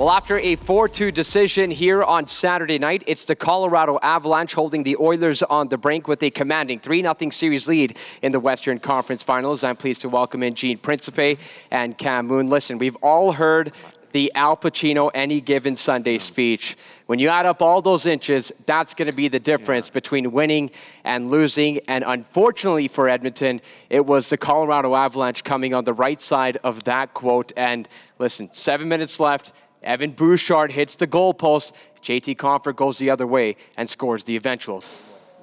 Well, after a 4-2 decision here on Saturday night, it's the Colorado Avalanche holding the Oilers on the brink with a commanding 3-0 series lead in the Western Conference Finals. I'm pleased to welcome in Gene Principe and Cam Moon. Listen, we've all heard the Al Pacino Any Given Sunday speech. When you add up all those inches, that's going to be the difference between winning and losing. And unfortunately for Edmonton, it was the Colorado Avalanche coming on the right side of that quote. And listen, 7 minutes left. Evan Bouchard hits the goalpost. JT Compher goes the other way and scores the eventual.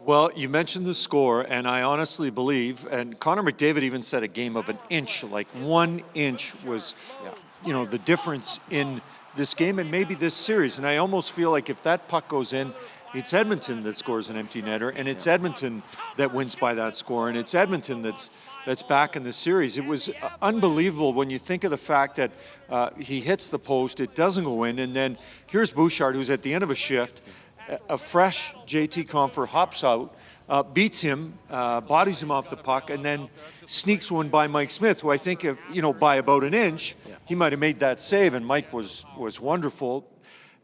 Well, you mentioned the score, and I honestly believe, and Connor McDavid even said a game of an inch, like 1 inch was, you know, the difference in this game and maybe this series. And I almost feel like if that puck goes in, it's Edmonton that scores an empty netter, and it's Edmonton that wins by that score, and it's Edmonton that's back in the series. It was unbelievable when you think of the fact that he hits the post, it doesn't go in, and then here's Bouchard, who's at the end of a shift, a fresh JT Compher hops out, beats him, bodies him off the puck, and then sneaks one by Mike Smith, who I think, if, you know, by about an inch, he might have made that save, and Mike was wonderful.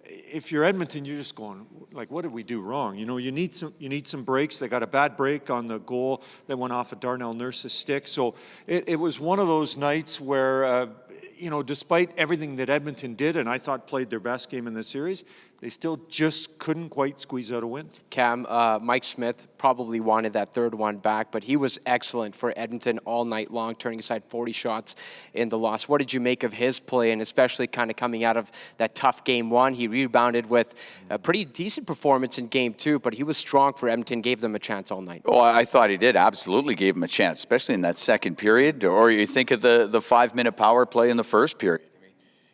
If you're Edmonton, you're just going, like, what did we do wrong? You know, you need some breaks. They got a bad break on the goal that went off of Darnell Nurse's stick. So it was one of those nights where, you know, despite everything that Edmonton did, and I thought played their best game in the series, they still just couldn't quite squeeze out a win. Cam, Mike Smith probably wanted that third one back, but he was excellent for Edmonton all night long, turning aside 40 shots in the loss. What did you make of his play, and especially kind of coming out of that tough game one? He rebounded with a pretty decent performance in game two, but he was strong for Edmonton, gave them a chance all night. Oh, I thought he did. Absolutely gave him a chance, especially in that second period. Or you think of the 5-minute power play in the first period.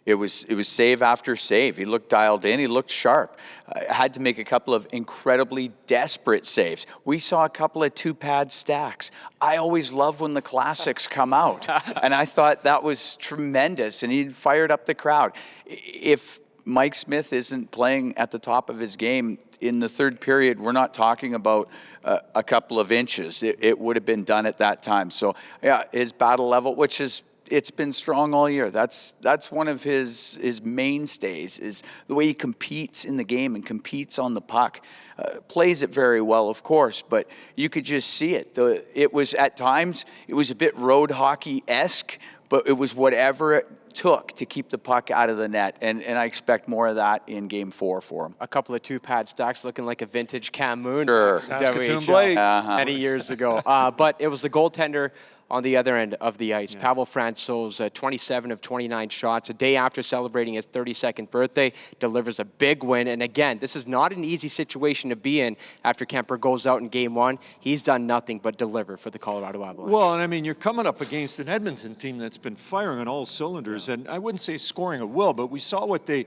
It was save after save. He looked dialed in. He looked sharp. Had to make a couple of incredibly desperate saves. We saw a couple of 2-pad stacks. I always love when the classics come out. And I thought that was tremendous. And he fired up the crowd. If Mike Smith isn't playing at the top of his game in the third period, we're not talking about a couple of inches. It would have been done at that time. So, yeah, his battle level, which is, it's been strong all year. That's one of his mainstays, is the way he competes in the game and competes on the puck. Plays it very well, of course, but you could just see it. It was, at times, it was a bit road hockey-esque, but it was whatever it took to keep the puck out of the net, and I expect more of that in Game 4 for him. A couple of 2-pad stacks looking like a vintage Cam Moon. Sure. Saskatoon Blade. Many years ago. But it was the goaltender on the other end of the ice. Pavel Francouz, 27 of 29 shots. A day after celebrating his 32nd birthday, delivers a big win. And again, this is not an easy situation to be in after Kemper goes out in game one. He's done nothing but deliver for the Colorado Avalanche. Well, and I mean, you're coming up against an Edmonton team that's been firing on all cylinders, and I wouldn't say scoring at will, but we saw what they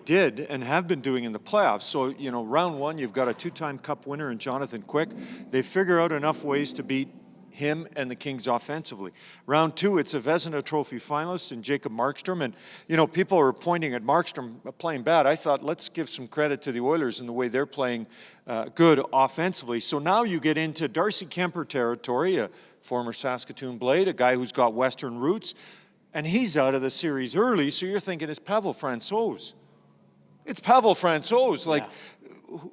did and have been doing in the playoffs. So, you know, round one, you've got a 2-time Cup winner in Jonathan Quick. They figure out enough ways to beat him and the Kings offensively. Round two, it's a Vezina Trophy finalist in Jacob Markstrom. And, you know, people are pointing at Markstrom playing bad. I thought, let's give some credit to the Oilers in the way they're playing good offensively. So now you get into Darcy Kemper territory, a former Saskatoon Blade, a guy who's got Western roots, and he's out of the series early. So you're thinking, it's Pavel Francouz. It's Pavel Francouz. Like,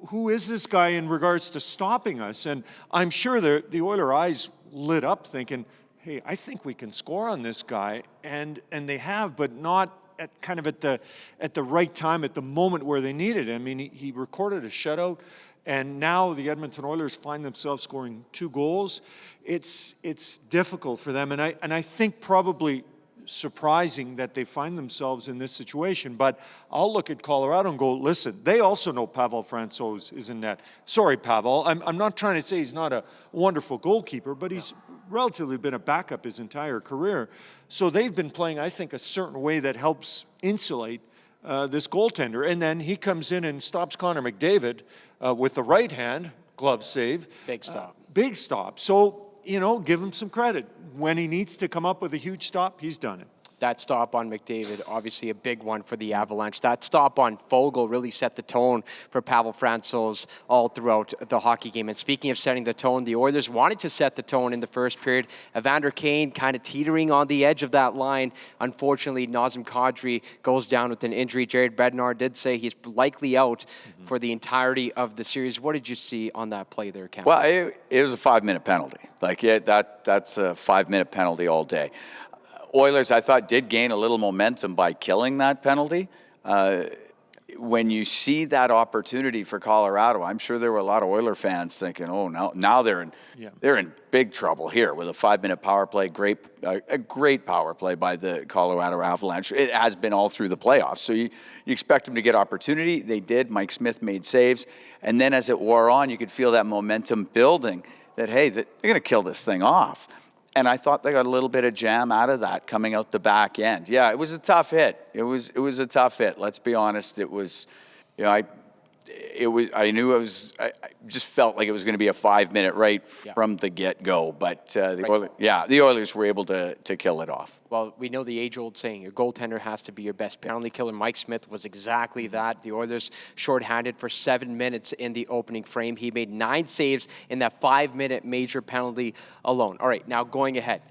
who is this guy in regards to stopping us? And I'm sure the Oiler eyes lit up thinking, hey, I think we can score on this guy, and they have, but not at the right time, at the moment where they need it. I mean, he recorded a shutout, and now the Edmonton Oilers find themselves scoring 2 goals. It's difficult for them, and I think probably surprising that they find themselves in this situation. But I'll look at Colorado and go, listen, they also know Pavel Francouz is in net. Sorry, Pavel. I'm not trying to say he's not a wonderful goalkeeper, but he's relatively been a backup his entire career. So they've been playing, I think, a certain way that helps insulate this goaltender. And then he comes in and stops Connor McDavid with the right hand, glove save. Big stop. Big stop. So, you know, give him some credit. When he needs to come up with a huge stop, he's done it. That stop on McDavid, obviously a big one for the Avalanche. That stop on Fogle really set the tone for Pavel Francouz all throughout the hockey game. And speaking of setting the tone, the Oilers wanted to set the tone in the first period. Evander Kane kind of teetering on the edge of that line. Unfortunately, Nazem Kadri goes down with an injury. Jared Bednar did say he's likely out for the entirety of the series. What did you see on that play there, Cam? Well, it was a 5-minute penalty. Like, yeah, that's a 5-minute penalty all day. Oilers, I thought, did gain a little momentum by killing that penalty. When you see that opportunity for Colorado, I'm sure there were a lot of Oiler fans thinking, "Oh, now they're in big trouble here with a 5-minute power play." A great power play by the Colorado Avalanche. It has been all through the playoffs, so you expect them to get opportunity. They did. Mike Smith made saves, and then as it wore on, you could feel that momentum building. That hey, they're going to kill this thing off. And I thought they got a little bit of jam out of that coming out the back end. Yeah, it was a tough hit. It was a tough hit. Let's be honest. It was, I just felt like it was going to be a 5-minute right from the get-go. But the Oilers were able to kill it off. Well, we know the age-old saying, your goaltender has to be your best penalty killer. Mike Smith was exactly that. The Oilers shorthanded for 7 minutes in the opening frame. He made 9 saves in that 5-minute major penalty alone. All right, now going ahead,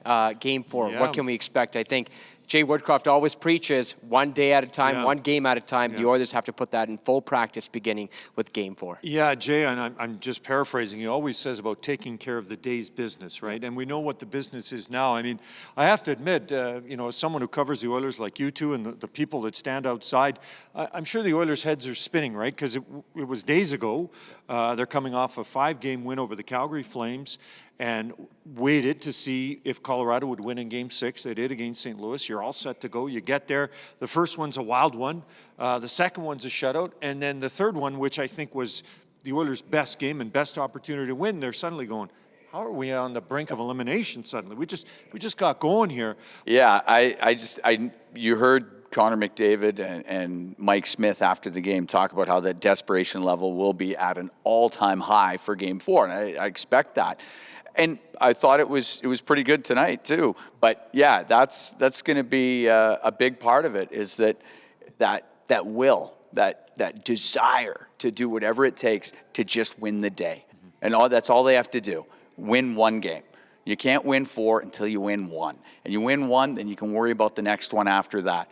Game 4, what can we expect? I think Jay Woodcroft always preaches one day at a time, one game at a time. The Oilers have to put that in full practice beginning with Game 4. Yeah, Jay, and I'm just paraphrasing. He always says about taking care of the day's business, right? And we know what the business is now. I mean, I have to admit, as someone who covers the Oilers like you two and the people that stand outside, I'm sure the Oilers' heads are spinning, right? Because it was days ago. They're coming off a 5-game win over the Calgary Flames and waited to see if Colorado would win in Game 6. They did against St. Louis. You're all set to go. You get there. The first one's a wild one. The second one's a shutout. And then the third one, which I think was the Oilers' best game and best opportunity to win, they're suddenly going, how are we on the brink of elimination suddenly? We just got going here. Yeah, you heard Connor McDavid and Mike Smith after the game talk about how that desperation level will be at an all-time high for Game 4, and I expect that. And I thought it was pretty good tonight too. But yeah, that's going to be a big part of it. Is that will, that desire to do whatever it takes to just win the day, and that's all they have to do: win one game. You can't win 4 until you win 1, and you win 1, then you can worry about the next one after that.